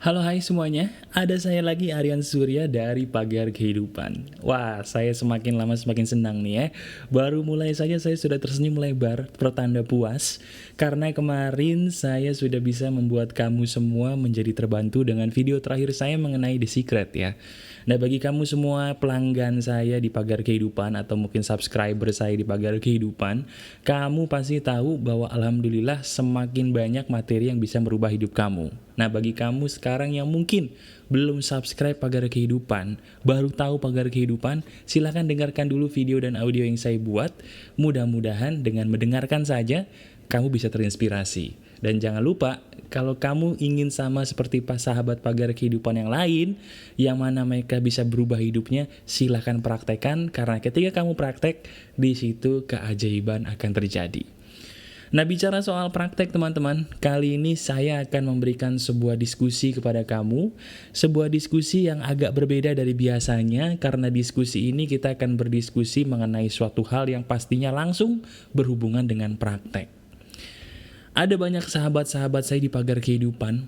Halo hai semuanya, ada saya lagi Aryan Surya dari Pagar Kehidupan. Wah, saya semakin lama semakin senang nih ya. Baru mulai saja saya sudah tersenyum lebar, pertanda puas. Karena kemarin saya sudah bisa membuat kamu semua menjadi terbantu dengan video terakhir saya mengenai The Secret ya. Nah, bagi kamu semua pelanggan saya di Pagar Kehidupan atau mungkin subscriber saya di Pagar Kehidupan, kamu pasti tahu bahwa alhamdulillah semakin banyak materi yang bisa merubah hidup kamu. Nah, bagi kamu sekarang yang mungkin belum subscribe Pagar Kehidupan, baru tahu Pagar Kehidupan, silahkan dengarkan dulu video dan audio yang saya buat. Mudah-mudahan dengan mendengarkan saja, kamu bisa terinspirasi. Dan jangan lupa, kalau kamu ingin sama seperti pas sahabat Pagar Kehidupan yang lain, yang mana mereka bisa berubah hidupnya, silahkan praktekkan, karena ketika kamu praktek, di situ keajaiban akan terjadi. Nah, bicara soal praktek teman-teman, kali ini saya akan memberikan sebuah diskusi kepada kamu, sebuah diskusi yang agak berbeda dari biasanya, karena diskusi ini kita akan berdiskusi mengenai suatu hal yang pastinya langsung berhubungan dengan praktek. Ada banyak sahabat-sahabat saya di Pagar Kehidupan,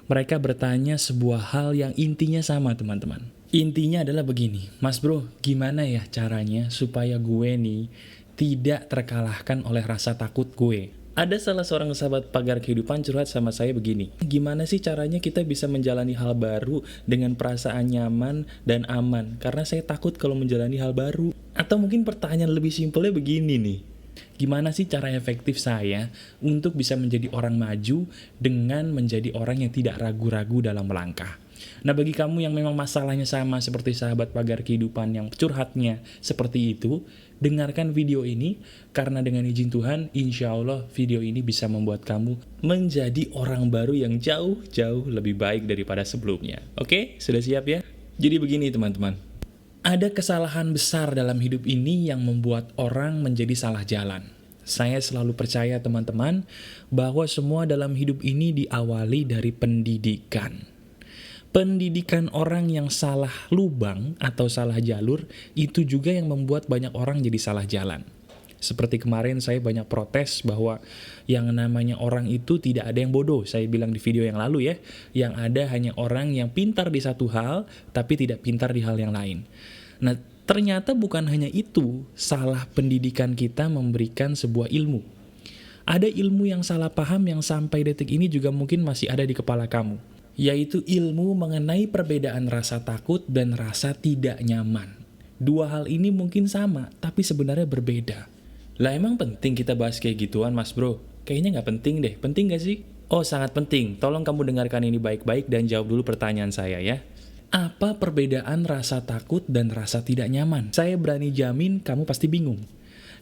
mereka bertanya sebuah hal yang intinya sama teman-teman. Intinya adalah begini, Mas bro, gimana ya caranya supaya gue nih tidak terkalahkan oleh rasa takut gue? Ada salah seorang sahabat Pagar Kehidupan curhat sama saya begini, gimana sih caranya kita bisa menjalani hal baru dengan perasaan nyaman dan aman? Karena saya takut kalau menjalani hal baru. Atau mungkin pertanyaan lebih simpelnya begini nih, gimana sih cara efektif saya untuk bisa menjadi orang maju dengan menjadi orang yang tidak ragu-ragu dalam melangkah? Nah, bagi kamu yang memang masalahnya sama seperti sahabat Pagar Kehidupan yang curhatnya seperti itu, dengarkan video ini, karena dengan izin Tuhan, insya Allah video ini bisa membuat kamu menjadi orang baru yang jauh-jauh lebih baik daripada sebelumnya. Oke, sudah siap ya? Jadi begini teman-teman. Ada kesalahan besar dalam hidup ini yang membuat orang menjadi salah jalan. Saya selalu percaya teman-teman bahwa semua dalam hidup ini diawali dari pendidikan. Pendidikan orang yang salah lubang atau salah jalur itu juga yang membuat banyak orang jadi salah jalan. Seperti kemarin saya banyak protes bahwa yang namanya orang itu tidak ada yang bodoh. Saya bilang di video yang lalu ya, yang ada hanya orang yang pintar di satu hal, tapi tidak pintar di hal yang lain. Nah, ternyata bukan hanya itu, salah pendidikan kita memberikan sebuah ilmu. Ada ilmu yang salah paham yang sampai detik ini juga mungkin masih ada di kepala kamu, yaitu ilmu mengenai perbedaan rasa takut dan rasa tidak nyaman. Dua hal ini mungkin sama, tapi sebenarnya berbeda. Lah emang penting kita bahas kayak gituan mas bro? Kayaknya nggak penting deh, penting nggak sih? Oh sangat penting, tolong kamu dengarkan ini baik-baik dan jawab dulu pertanyaan saya ya. Apa perbedaan rasa takut dan rasa tidak nyaman? Saya berani jamin kamu pasti bingung.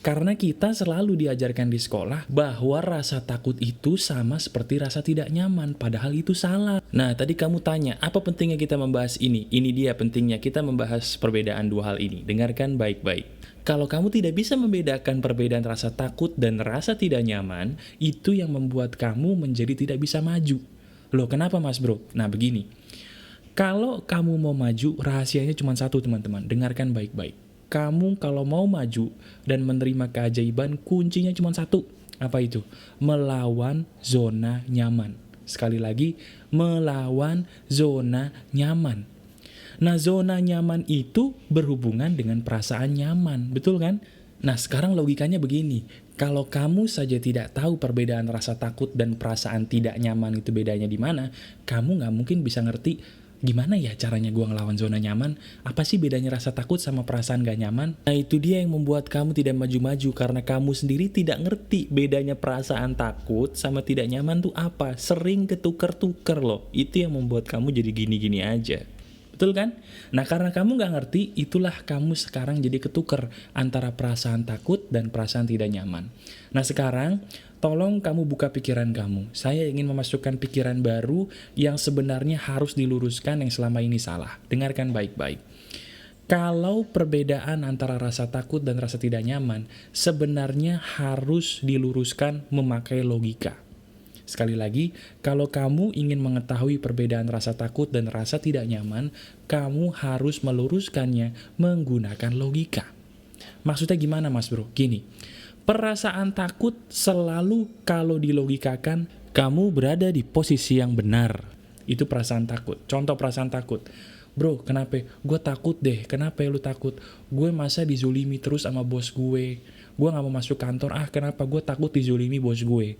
Karena kita selalu diajarkan di sekolah bahwa rasa takut itu sama seperti rasa tidak nyaman, padahal itu salah. Nah, tadi kamu tanya, apa pentingnya kita membahas ini? Ini dia pentingnya kita membahas perbedaan dua hal ini. Dengarkan baik-baik. Kalau kamu tidak bisa membedakan perbedaan rasa takut dan rasa tidak nyaman, itu yang membuat kamu menjadi tidak bisa maju. Loh, kenapa mas bro? Nah, begini. Kalau kamu mau maju, rahasianya cuma satu teman-teman. Dengarkan baik-baik. Kamu kalau mau maju dan menerima keajaiban, kuncinya cuma satu. Apa itu? Melawan zona nyaman. Sekali lagi, melawan zona nyaman. Nah, zona nyaman itu berhubungan dengan perasaan nyaman, betul kan? Nah, sekarang logikanya begini. Kalau kamu saja tidak tahu perbedaan rasa takut dan perasaan tidak nyaman itu bedanya di mana, kamu nggak mungkin bisa ngerti gimana ya caranya gue ngelawan zona nyaman? Apa sih bedanya rasa takut sama perasaan gak nyaman? Nah, itu dia yang membuat kamu tidak maju-maju karena kamu sendiri tidak ngerti bedanya perasaan takut sama tidak nyaman tuh apa. Sering ketuker-tuker loh. Itu yang membuat kamu jadi gini-gini aja. Betul kan? Nah, karena kamu gak ngerti, itulah kamu sekarang jadi ketuker antara perasaan takut dan perasaan tidak nyaman. Nah, sekarang tolong kamu buka pikiran kamu. Saya ingin memasukkan pikiran baru yang sebenarnya harus diluruskan yang selama ini salah. Dengarkan baik-baik. Kalau perbedaan antara rasa takut dan rasa tidak nyaman, sebenarnya harus diluruskan memakai logika. Sekali lagi, kalau kamu ingin mengetahui perbedaan rasa takut dan rasa tidak nyaman, kamu harus meluruskannya menggunakan logika. Maksudnya gimana mas bro? Gini, perasaan takut selalu kalau dilogikakan, kamu berada di posisi yang benar. Itu perasaan takut. Contoh perasaan takut. Bro, kenapa? Gue takut deh. Kenapa lu takut? Gue masa dizolimi terus sama bos gue. Gue gak mau masuk kantor. Kenapa? Gue takut dizolimi bos gue.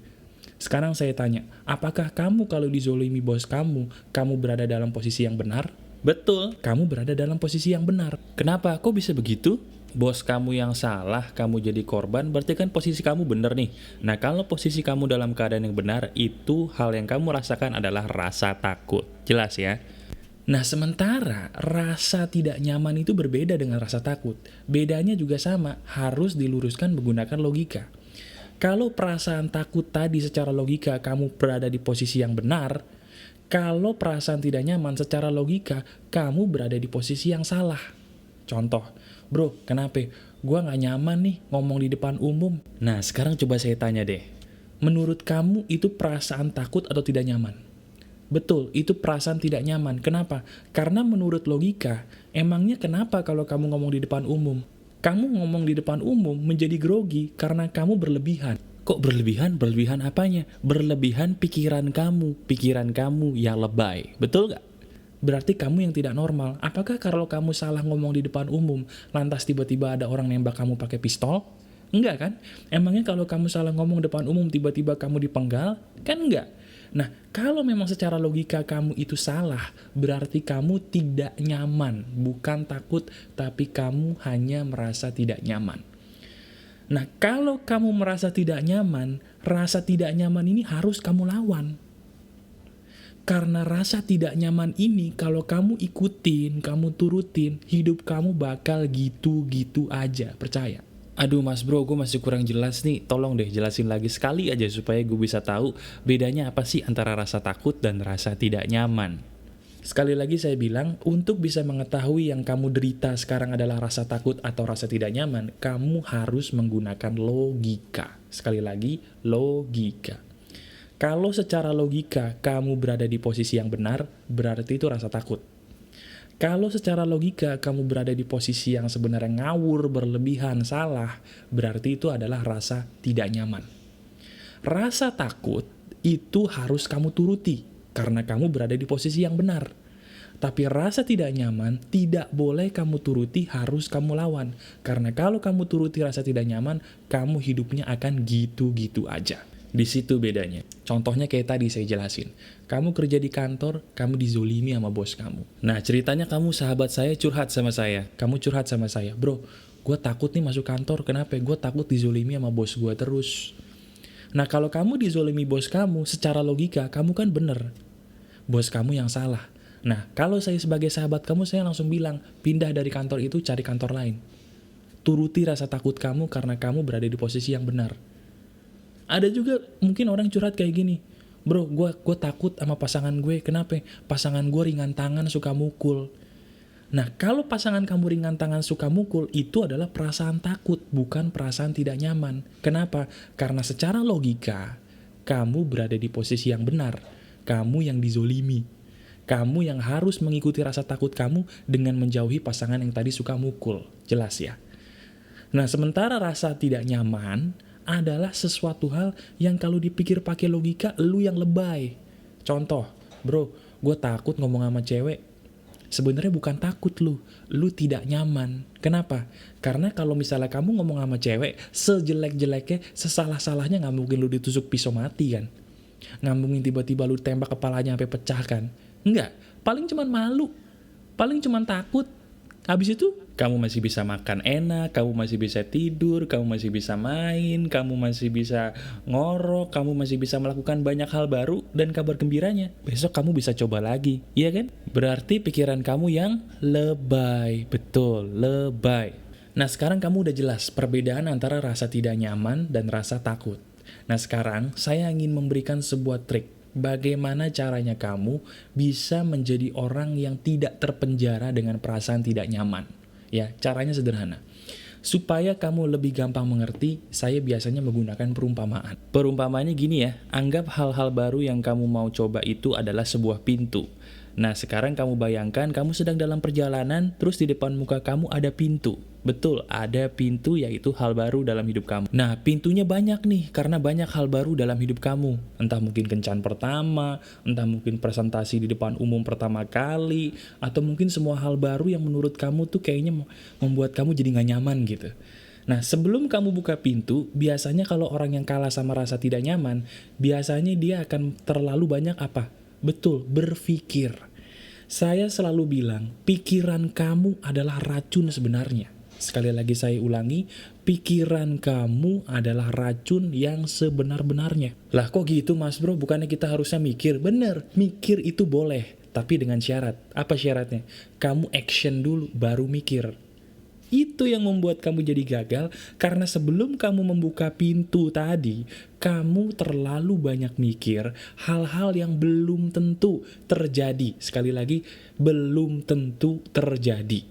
Sekarang saya tanya, apakah kamu kalau dizolimi bos kamu berada dalam posisi yang benar? Betul, kamu berada dalam posisi yang benar. Kenapa? Kok bisa begitu? Bos kamu yang salah, kamu jadi korban, berarti kan posisi kamu benar nih. Nah, kalau posisi kamu dalam keadaan yang benar, itu hal yang kamu rasakan adalah rasa takut. Jelas ya? Nah, sementara rasa tidak nyaman itu berbeda dengan rasa takut. Bedanya juga sama, harus diluruskan menggunakan logika. Kalau perasaan takut tadi secara logika kamu berada di posisi yang benar, kalau perasaan tidak nyaman secara logika, kamu berada di posisi yang salah. Contoh, bro, kenapa? Gua gak nyaman nih ngomong di depan umum. Nah, sekarang coba saya tanya deh. Menurut kamu itu perasaan takut atau tidak nyaman? Betul, itu perasaan tidak nyaman. Kenapa? Karena menurut logika, emangnya kenapa kalau kamu ngomong di depan umum? Kamu ngomong di depan umum menjadi grogi karena kamu berlebihan. Kok berlebihan? Berlebihan apanya? Berlebihan pikiran kamu yang lebay. Betul gak? Berarti kamu yang tidak normal. Apakah kalau kamu salah ngomong di depan umum, lantas tiba-tiba ada orang nembak kamu pakai pistol? Enggak kan? Emangnya kalau kamu salah ngomong depan umum, tiba-tiba kamu dipenggal? Kan enggak? Nah, kalau memang secara logika kamu itu salah, berarti kamu tidak nyaman. Bukan takut, tapi kamu hanya merasa tidak nyaman. Nah, kalau kamu merasa tidak nyaman, rasa tidak nyaman ini harus kamu lawan. Karena rasa tidak nyaman ini, kalau kamu ikutin, kamu turutin, hidup kamu bakal gitu-gitu aja, percaya. Aduh mas bro, gue masih kurang jelas nih, tolong deh jelasin lagi sekali aja supaya gue bisa tahu bedanya apa sih antara rasa takut dan rasa tidak nyaman. Sekali lagi saya bilang, untuk bisa mengetahui yang kamu derita sekarang adalah rasa takut atau rasa tidak nyaman, kamu harus menggunakan logika. Sekali lagi, logika. Kalau secara logika kamu berada di posisi yang benar, berarti itu rasa takut. Kalau secara logika kamu berada di posisi yang sebenarnya ngawur, berlebihan, salah, berarti itu adalah rasa tidak nyaman. Rasa takut itu harus kamu turuti, karena kamu berada di posisi yang benar. Tapi rasa tidak nyaman tidak boleh kamu turuti, harus kamu lawan. Karena kalau kamu turuti rasa tidak nyaman, kamu hidupnya akan gitu-gitu aja. Di situ bedanya. Contohnya kayak tadi saya jelasin. Kamu kerja di kantor, kamu dizolimi sama bos kamu. Nah, ceritanya kamu sahabat saya curhat sama saya. Kamu curhat sama saya, bro, gue takut nih masuk kantor. Kenapa? Gue takut dizolimi sama bos gue terus. Nah, kalau kamu dizolimi bos kamu, secara logika, kamu kan bener. Bos kamu yang salah. Nah, kalau saya sebagai sahabat kamu, saya langsung bilang, pindah dari kantor itu, cari kantor lain. Turuti rasa takut kamu karena kamu berada di posisi yang benar. Ada juga mungkin orang curhat kayak gini, bro, gue takut sama pasangan gue. Kenapa? Pasangan gue ringan tangan, suka mukul. Nah, kalau pasangan kamu ringan tangan, suka mukul, itu adalah perasaan takut, bukan perasaan tidak nyaman. Kenapa? Karena secara logika, kamu berada di posisi yang benar. Kamu yang dizolimi. Kamu yang harus mengikuti rasa takut kamu dengan menjauhi pasangan yang tadi suka mukul. Jelas ya? Nah, sementara rasa tidak nyaman adalah sesuatu hal yang kalau dipikir pakai logika, lu yang lebay. Contoh, bro, gue takut ngomong sama cewek. Sebenarnya bukan takut lu tidak nyaman. Kenapa? Karena kalau misalnya kamu ngomong sama cewek, sejelek-jeleknya, sesalah-salahnya nggak mungkin lu ditusuk pisau mati kan? Nggak mungkin tiba-tiba lu tembak kepalanya sampai pecah kan? Enggak, paling cuman malu, paling cuman takut. Habis itu, kamu masih bisa makan enak, kamu masih bisa tidur, kamu masih bisa main, kamu masih bisa ngorok, kamu masih bisa melakukan banyak hal baru, dan kabar gembiranya, besok kamu bisa coba lagi, iya kan? Berarti pikiran kamu yang lebay, betul, lebay. Nah, sekarang kamu udah jelas perbedaan antara rasa tidak nyaman dan rasa takut. Nah, sekarang saya ingin memberikan sebuah trik. Bagaimana caranya kamu bisa menjadi orang yang tidak terpenjara dengan perasaan tidak nyaman? Ya, caranya sederhana. Supaya kamu lebih gampang mengerti, saya biasanya menggunakan perumpamaan. Perumpamaannya gini ya, anggap hal-hal baru yang kamu mau coba itu adalah sebuah pintu. Nah, sekarang kamu bayangkan kamu sedang dalam perjalanan, terus di depan muka kamu ada pintu. Betul, ada pintu yaitu hal baru dalam hidup kamu. Nah, pintunya banyak nih, karena banyak hal baru dalam hidup kamu. Entah mungkin kencan pertama, entah mungkin presentasi di depan umum pertama kali, atau mungkin semua hal baru yang menurut kamu tuh kayaknya membuat kamu jadi gak nyaman gitu. Nah, sebelum kamu buka pintu, biasanya kalau orang yang kalah sama rasa tidak nyaman, biasanya dia akan terlalu banyak apa? Betul, berpikir. Saya selalu bilang, pikiran kamu adalah racun sebenarnya. Sekali lagi saya ulangi, pikiran kamu adalah racun yang sebenar-benarnya. Lah kok gitu mas bro, bukannya kita harusnya mikir? Bener, mikir itu boleh, tapi dengan syarat. Apa syaratnya? Kamu action dulu, baru mikir. Itu yang membuat kamu jadi gagal, karena sebelum kamu membuka pintu tadi, kamu terlalu banyak mikir hal-hal yang belum tentu terjadi. Sekali lagi, belum tentu terjadi.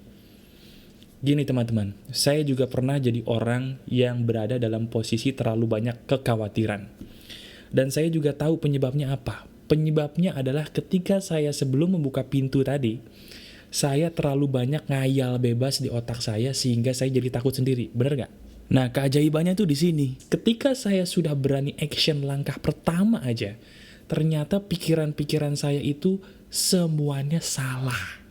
Gini teman-teman, saya juga pernah jadi orang yang berada dalam posisi terlalu banyak kekhawatiran. Dan saya juga tahu penyebabnya apa. Penyebabnya adalah ketika saya sebelum membuka pintu tadi, saya terlalu banyak ngayal bebas di otak saya sehingga saya jadi takut sendiri. Bener gak? Nah, keajaibannya tuh di sini. Ketika saya sudah berani action langkah pertama aja, ternyata pikiran-pikiran saya itu semuanya salah.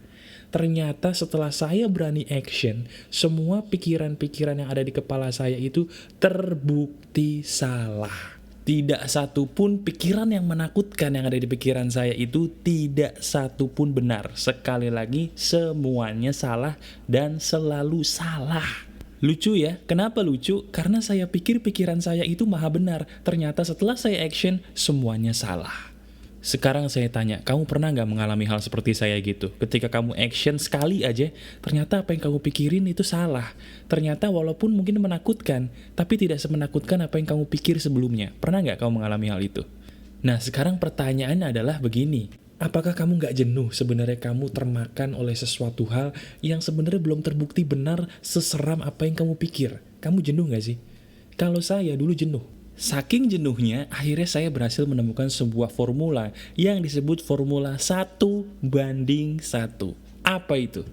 Ternyata setelah saya berani action, semua pikiran-pikiran yang ada di kepala saya itu terbukti salah. Tidak satu pun pikiran yang menakutkan yang ada di pikiran saya itu tidak satu pun benar. Sekali lagi, semuanya salah dan selalu salah. Lucu ya? Kenapa lucu? Karena saya pikir pikiran saya itu maha benar. Ternyata setelah saya action, semuanya salah. Sekarang saya tanya, kamu pernah nggak mengalami hal seperti saya gitu? Ketika kamu action sekali aja, ternyata apa yang kamu pikirin itu salah. Ternyata walaupun mungkin menakutkan, tapi tidak semenakutkan apa yang kamu pikir sebelumnya. Pernah nggak kamu mengalami hal itu? Nah, sekarang pertanyaannya adalah begini. Apakah kamu nggak jenuh sebenarnya kamu termakan oleh sesuatu hal yang sebenarnya belum terbukti benar seseram apa yang kamu pikir? Kamu jenuh nggak sih? Kalau saya dulu jenuh. Saking jenuhnya, akhirnya saya berhasil menemukan sebuah formula yang disebut formula 1:1. Apa itu?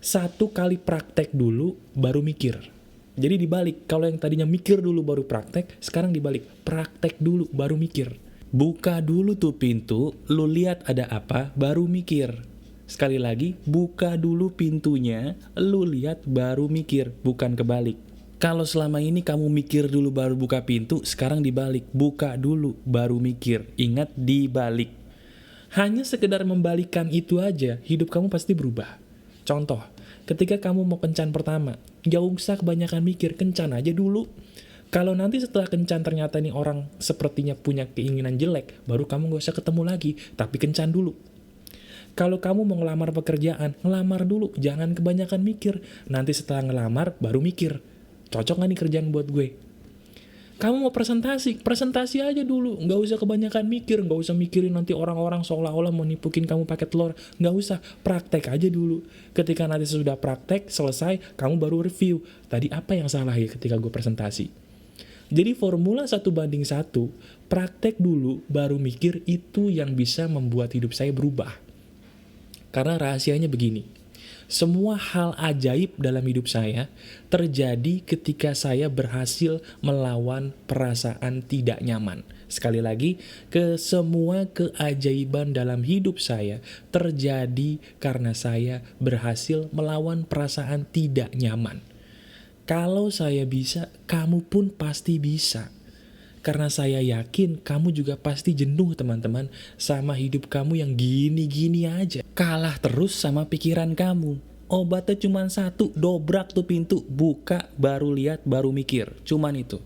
1 kali praktek dulu, baru mikir. Jadi dibalik, kalau yang tadinya mikir dulu baru praktek, sekarang dibalik, praktek dulu baru mikir. Buka dulu tuh pintu, lu lihat ada apa, baru mikir. Sekali lagi, buka dulu pintunya, lu lihat baru mikir, bukan kebalik. Kalau selama ini kamu mikir dulu baru buka pintu, sekarang dibalik. Buka dulu, baru mikir. Ingat, dibalik. Hanya sekedar membalikan itu aja, hidup kamu pasti berubah. Contoh, ketika kamu mau kencan pertama, gak usah kebanyakan mikir, kencan aja dulu. Kalau nanti setelah kencan ternyata nih orang sepertinya punya keinginan jelek, baru kamu gak usah ketemu lagi, tapi kencan dulu. Kalau kamu mau ngelamar pekerjaan, ngelamar dulu, jangan kebanyakan mikir. Nanti setelah ngelamar, baru mikir. Cocok gak nih kerjaan buat gue? Kamu mau presentasi aja dulu. Nggak usah kebanyakan mikir, nggak usah mikirin nanti orang-orang seolah-olah mau nipukin kamu pakai telur. Nggak usah, praktek aja dulu. Ketika nanti sudah praktek, selesai, kamu baru review. Tadi apa yang salah ya ketika gue presentasi? Jadi formula 1:1, praktek dulu, baru mikir, itu yang bisa membuat hidup saya berubah. Karena rahasianya begini. Semua hal ajaib dalam hidup saya terjadi ketika saya berhasil melawan perasaan tidak nyaman. Sekali lagi, semua keajaiban dalam hidup saya terjadi karena saya berhasil melawan perasaan tidak nyaman. Kalau saya bisa, kamu pun pasti bisa. Karena saya yakin kamu juga pasti jenuh teman-teman sama hidup kamu yang gini-gini aja. Kalah terus sama pikiran kamu. Obatnya cuma 1, dobrak tuh pintu, buka, baru lihat, baru mikir. Cuman itu.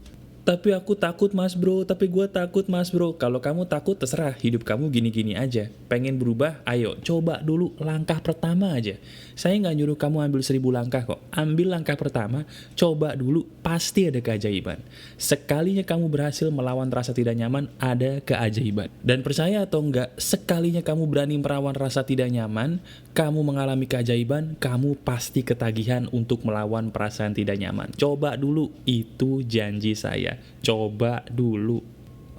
Tapi aku takut mas bro, tapi gue takut mas bro. Kalau kamu takut terserah, hidup kamu gini-gini aja. Pengen berubah, ayo coba dulu langkah pertama aja. Saya nggak nyuruh kamu ambil 1000 langkah kok. Ambil langkah pertama, coba dulu, pasti ada keajaiban. Sekalinya kamu berhasil melawan rasa tidak nyaman, ada keajaiban. Dan percaya atau enggak, sekalinya kamu berani melawan rasa tidak nyaman, kamu mengalami keajaiban, kamu pasti ketagihan untuk melawan perasaan tidak nyaman. Coba dulu, itu janji saya. Coba dulu.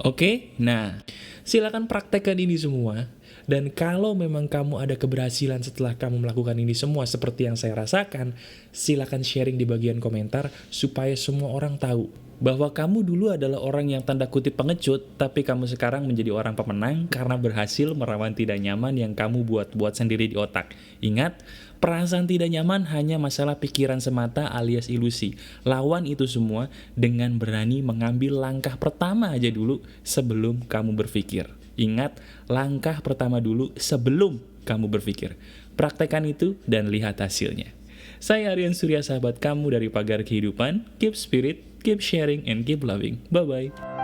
Oke? Nah, silakan praktekkan ini semua. Dan kalau memang kamu ada keberhasilan setelah kamu melakukan ini semua seperti yang saya rasakan, silakan sharing di bagian komentar supaya semua orang tahu bahwa kamu dulu adalah orang yang tanda kutip pengecut, tapi kamu sekarang menjadi orang pemenang karena berhasil melawan tidak nyaman yang kamu buat-buat sendiri di otak. Ingat, perasaan tidak nyaman hanya masalah pikiran semata alias ilusi. Lawan itu semua dengan berani mengambil langkah pertama aja dulu sebelum kamu berpikir. Ingat, langkah pertama dulu sebelum kamu berpikir. Praktekkan itu dan lihat hasilnya. Saya Aryan Surya, sahabat kamu dari Pagar Kehidupan. Keep spirit, keep sharing, and keep loving. Bye-bye.